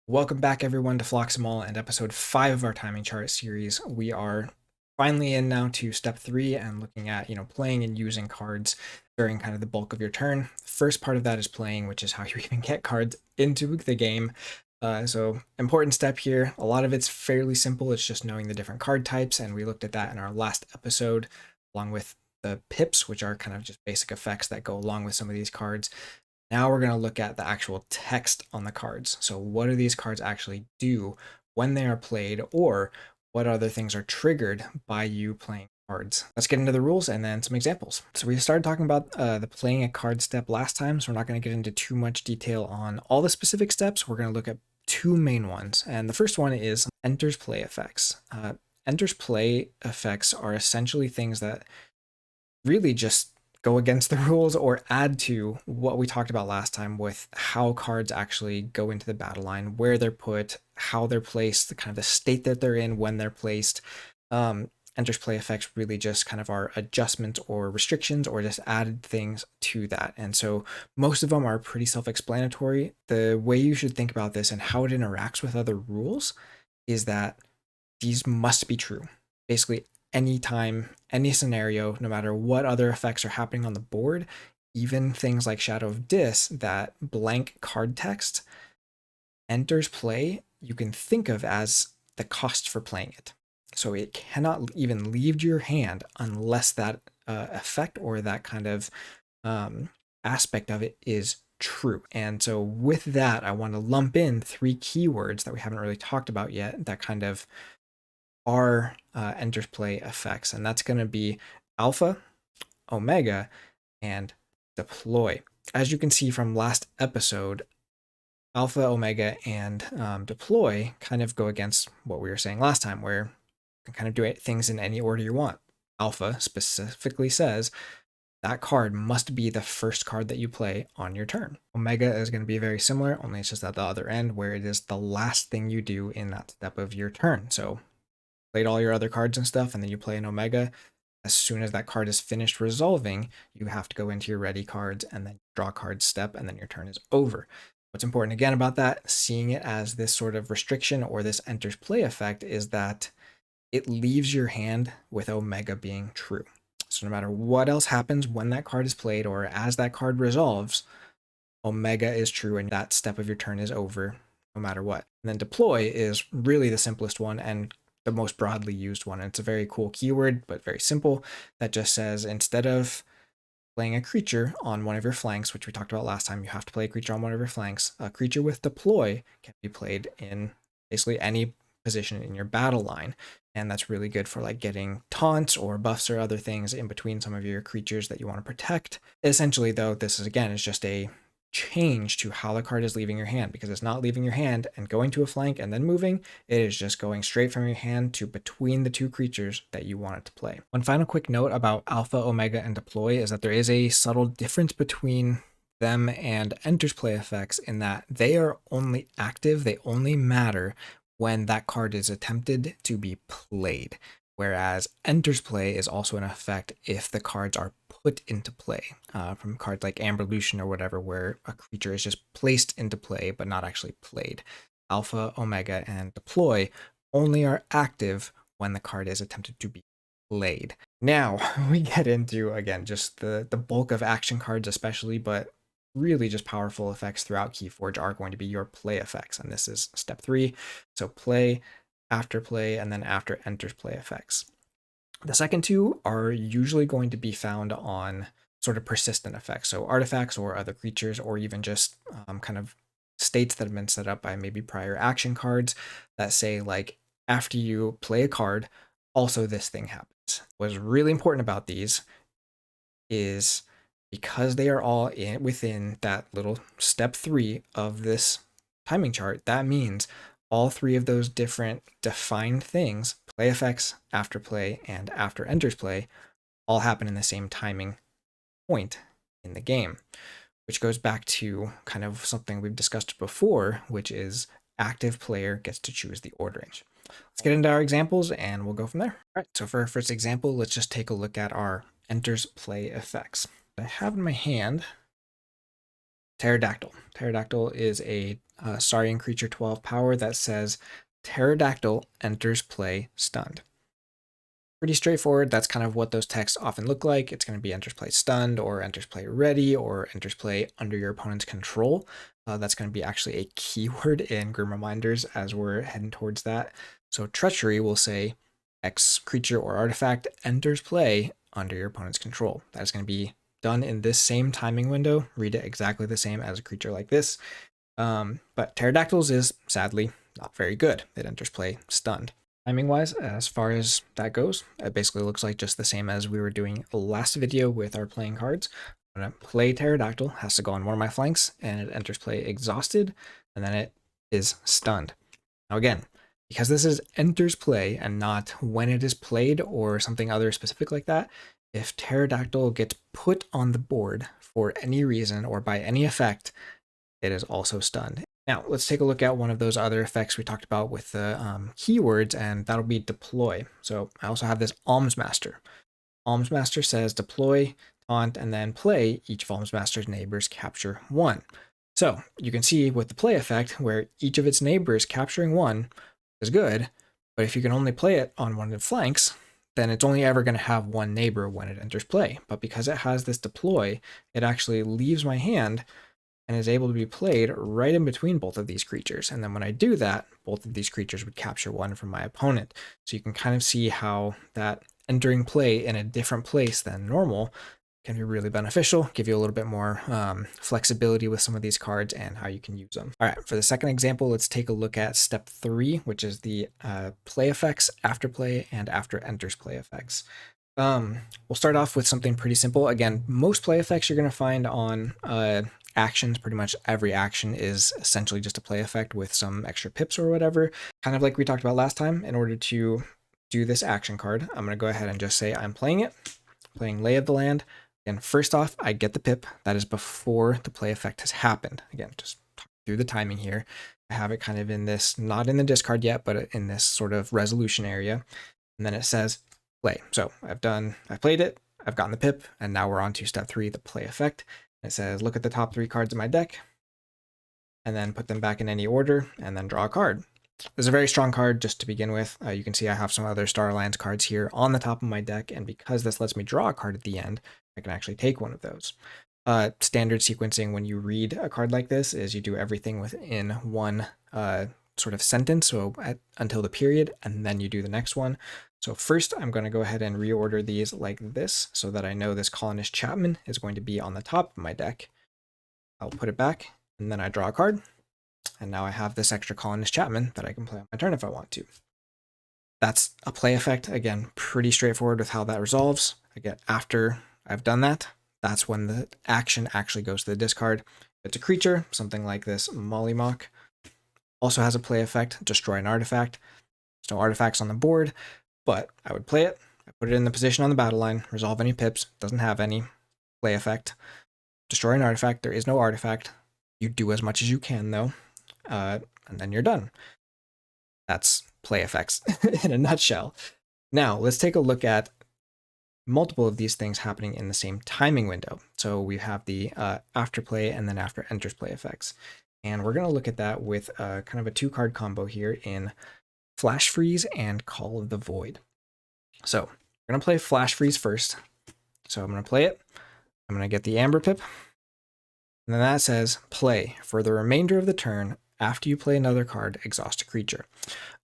Welcome back, everyone, to Phlox'em and episode 5 of our timing chart series. We are finally in now to step 3 and looking at, playing and using cards during kind of the bulk of your turn. First part of that is playing, which is how you even get cards into the game. So important step here. A lot of it's fairly simple. It's just knowing the different card types, and we looked at that in our last episode, along with the pips, which are kind of just basic effects that go along with some of these cards. Now we're going to look at the actual text on the cards. So what do these cards actually do when they are played, or what other things are triggered by you playing cards? Let's get into the rules and then some examples. So we started talking about the playing a card step last time, so we're not going to get into too much detail on all the specific steps. We're going to look at two main ones. And the first one is enters play effects. Enters play effects are essentially things that really just go against the rules or add to what we talked about last time with how cards actually go into the battle line, where they're put, how they're placed, the kind of the state that they're in when they're placed. Enters play effects really just kind of are adjustments or restrictions or just added things to that. And so most of them are pretty self-explanatory. The way you should think about this and how it interacts with other rules is that these must be true. Basically, anytime, any scenario, no matter what other effects are happening on the board, even things like Shadow of Dis, that blank card text enters play, you can think of as the cost for playing it. So it cannot even leave your hand unless that effect or that kind of aspect of it is true. And so with that, I want to lump in three keywords that we haven't really talked about yet that kind of are enters play effects, and that's going to be alpha, omega, and deploy. As you can see from last episode, alpha, omega, and deploy kind of go against what we were saying last time, where you can kind of do things in any order you want. Alpha specifically says that card must be the first card that you play on your turn. Omega is going to be very similar, only it's just at the other end where it is the last thing you do in that step of your turn. So played all your other cards and stuff, and then you play an Omega. As soon as that card is finished resolving, you have to go into your ready cards and then draw card step, and then your turn is over. What's important again about that, seeing it as this sort of restriction or this enters play effect, is that it leaves your hand with Omega being true. So no matter what else happens when that card is played or as that card resolves, Omega is true and that step of your turn is over no matter what. And then deploy is really the simplest one and the most broadly used one. And it's a very cool keyword, but very simple, that just says instead of playing a creature on one of your flanks, which we talked about last time, you have to play a creature on one of your flanks. A creature with deploy can be played in basically any position in your battle line. And that's really good for like getting taunts or buffs or other things in between some of your creatures that you want to protect. Essentially, though, this is just a change to how the card is leaving your hand, because it's not leaving your hand and going to a flank and then moving. It is just going straight from your hand to between the two creatures that you want it to play. One final quick note about alpha, omega, and deploy is that there is a subtle difference between them and enters play effects in that they are only active, they only matter when that card is attempted to be played, whereas enters play is also an effect if the cards are put into play, from cards like Amber Lucian or whatever, where a creature is just placed into play but not actually played. Alpha, omega, and deploy only are active when the card is attempted to be played. Now we get into, again, just the bulk of action cards especially, but really just powerful effects throughout Keyforge are going to be your play effects. And this is step 3. So play, after play, and then after enters play effects. The second two are usually going to be found on sort of persistent effects. So artifacts or other creatures, or even just kind of states that have been set up by maybe prior action cards that say like, after you play a card, also this thing happens. What's really important about these is because they are all within that little step 3 of this timing chart, that means all 3 of those different defined things, play effects, after play, and after enters play, all happen in the same timing point in the game, which goes back to kind of something we've discussed before, which is active player gets to choose the ordering. Let's get into our examples and we'll go from there. All right, so for our first example, let's just take a look at our enters play effects. I have in my hand Pterodactyl. Pterodactyl is a Saurian creature 12 power that says Pterodactyl enters play stunned. Pretty straightforward. That's kind of what those texts often look like. It's going to be enters play stunned, or enters play ready, or enters play under your opponent's control. That's going to be actually a keyword in Grim Reminders as we're heading towards that. So treachery will say X creature or artifact enters play under your opponent's control. That is going to be done in this same timing window. Read it exactly the same as a creature like this. But Pterodactyls is sadly not very good. It enters play stunned. Timing wise, as far as that goes, it basically looks like just the same as we were doing last video with our playing cards. I'm going to play Pterodactyl, has to go on one of my flanks, and it enters play exhausted, and then it is stunned. Now again, because this is enters play and not when it is played or something other specific like that, if Pterodactyl gets put on the board for any reason or by any effect, it is also stunned. Now, let's take a look at one of those other effects we talked about with the keywords, and that'll be deploy. So I also have this Almsmaster. Almsmaster says deploy, taunt, and then play each of Almsmaster's neighbors capture 1. So you can see with the play effect where each of its neighbors capturing 1 is good, but if you can only play it on one of the flanks, then it's only ever going to have one neighbor when it enters play. But because it has this deploy, it actually leaves my hand and is able to be played right in between both of these creatures. And then when I do that, both of these creatures would capture 1 from my opponent. So you can kind of see how that entering play in a different place than normal can be really beneficial, give you a little bit more flexibility with some of these cards and how you can use them. All right, for the second example, let's take a look at step 3, which is the play effects, after play, and after enters play effects. We'll start off with something pretty simple. Again, most play effects you're going to find on actions. Pretty much every action is essentially just a play effect with some extra pips or whatever. Kind of like we talked about last time, in order to do this action card, I'm going to go ahead and just say I'm playing it, playing Lay of the Land. And first off, I get the pip. That is before the play effect has happened. Again, just through the timing here. I have it kind of in this, not in the discard yet, but in this sort of resolution area. And then it says play. So I've played it, I've gotten the pip, and now we're on to step 3, the play effect. It says look at the top 3 cards in my deck, and then put them back in any order, and then draw a card. This is a very strong card just to begin with. You can see I have some other Star Alliance cards here on the top of my deck, and because this lets me draw a card at the end, I can actually take one of those. Standard sequencing when you read a card like this is you do everything within one sort of sentence, so until the period, and then you do the next one. So first, I'm going to go ahead and reorder these like this so that I know this Colonist Chapman is going to be on the top of my deck. I'll put it back, and then I draw a card. And now I have this extra Colonist Chapman that I can play on my turn if I want to. That's a play effect. Again, pretty straightforward with how that resolves. Again, after I've done that, that's when the action actually goes to the discard. If it's a creature, something like this Mollymawk, also has a play effect, destroy an artifact. There's no artifacts on the board, but I would play it. I put it in the position on the battle line, resolve any pips, doesn't have any play effect. Destroy an artifact, there is no artifact. You do as much as you can though, and then you're done. That's play effects in a nutshell. Now let's take a look at multiple of these things happening in the same timing window. So we have the after play and then after enters play effects. And we're going to look at that with kind of a 2-card combo here in Flash Freeze and Call of the Void. So we're going to play Flash Freeze first. So I'm going to play it. I'm going to get the Amber Pip. And then that says play for the remainder of the turn. After you play another card, exhaust a creature.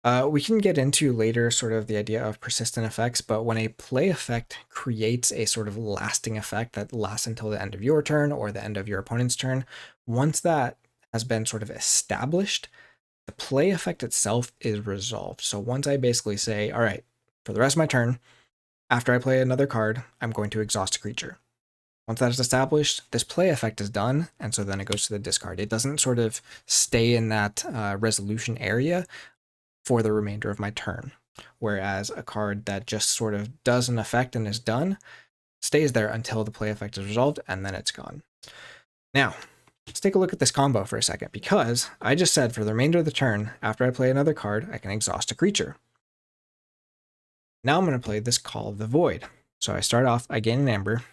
We can get into later sort of the idea of persistent effects, but when a play effect creates a sort of lasting effect that lasts until the end of your turn or the end of your opponent's turn, once that has been sort of established, the play effect itself is resolved. So once I basically say, all right, for the rest of my turn, after I play another card, I'm going to exhaust a creature. Once that is established, this play effect is done, and so then it goes to the discard. It doesn't sort of stay in that resolution area for the remainder of my turn, whereas a card that just sort of does an effect and is done stays there until the play effect is resolved, and then it's gone. Now, let's take a look at this combo for a second, because I just said for the remainder of the turn, after I play another card, I can exhaust a creature. Now I'm going to play this Call of the Void. So I start off, I gain an Amber,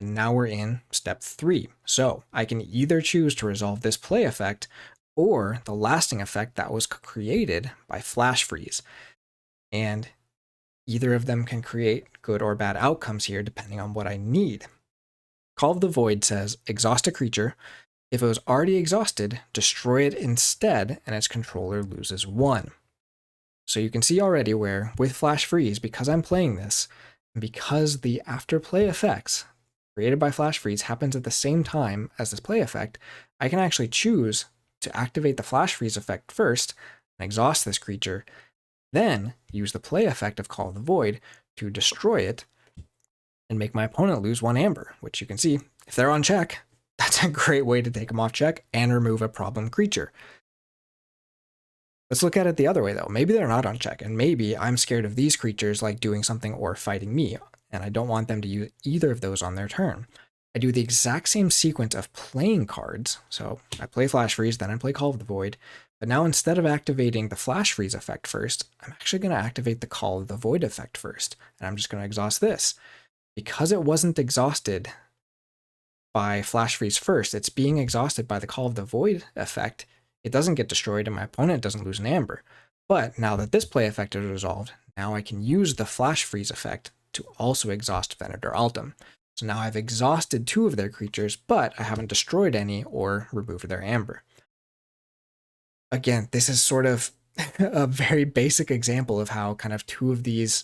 Now we're in step 3. So I can either choose to resolve this play effect or the lasting effect that was created by flash freeze. And either of them can create good or bad outcomes here depending on what I need. Call of the Void says exhaust a creature. If it was already exhausted, destroy it instead and its controller loses 1. So you can see already where with flash freeze, because I'm playing this, and because the after play effects created by flash freeze happens at the same time as this play effect, I can actually choose to activate the flash freeze effect first and exhaust this creature, then use the play effect of Call of the Void to destroy it and make my opponent lose 1 amber, which you can see, if they're on check, that's a great way to take them off check and remove a problem creature. Let's look at it the other way though. Maybe they're not on check, and maybe I'm scared of these creatures like doing something or fighting me, and I don't want them to use either of those on their turn. I do the exact same sequence of playing cards. So I play Flash Freeze, then I play Call of the Void. But now instead of activating the Flash Freeze effect first, I'm actually going to activate the Call of the Void effect first. And I'm just going to exhaust this. Because it wasn't exhausted by Flash Freeze first, it's being exhausted by the Call of the Void effect. It doesn't get destroyed and my opponent doesn't lose an amber. But now that this play effect is resolved, now I can use the Flash Freeze effect to also exhaust Venator Altum. So now I've exhausted 2 of their creatures, but I haven't destroyed any or removed their amber. Again, this is sort of a very basic example of how kind of 2 of these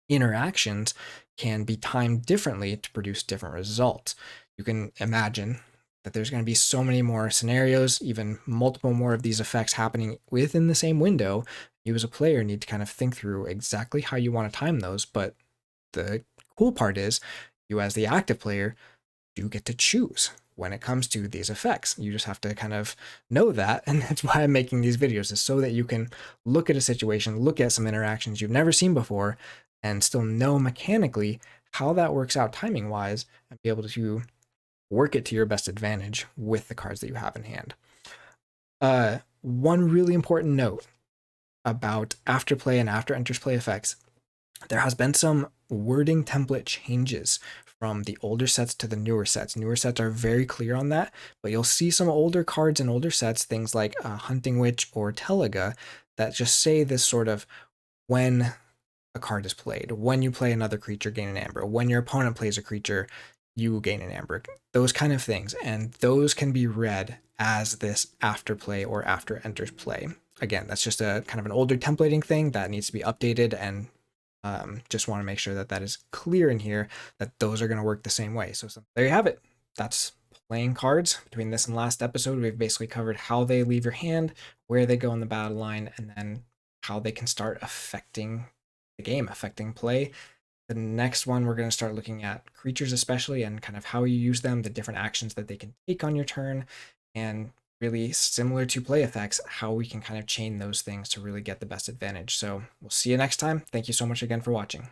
interactions can be timed differently to produce different results. You can imagine that there's going to be so many more scenarios, even multiple more of these effects happening within the same window. You as a player need to kind of think through exactly how you want to time those, but the cool part is you as the active player do get to choose when it comes to these effects. You just have to kind of know that, and that's why I'm making these videos, is so that you can look at a situation, look at some interactions you've never seen before, and still know mechanically how that works out timing wise and be able to work it to your best advantage with the cards that you have in hand. One really important note about afterplay and after enters play effects: there has been some wording template changes from the older sets to the newer sets. Newer sets are very clear on that, but you'll see some older cards in older sets, things like Hunting Witch or Teliga, that just say this sort of when a card is played, when you play another creature, gain an amber, when your opponent plays a creature, you gain an amber, those kind of things. And those can be read as this after play or after enters play. Again, that's just a kind of an older templating thing that needs to be updated, and just want to make sure that that is clear in here, that those are going to work the same way. So there you have it. That's playing cards. Between this and last episode, we've basically covered how they leave your hand, where they go in the battle line, and then how they can start affecting the game, affecting play. The next one, we're going to start looking at creatures especially, and kind of how you use them, the different actions that they can take on your turn, and really similar to play effects, how we can kind of chain those things to really get the best advantage. So we'll see you next time. Thank you so much again for watching.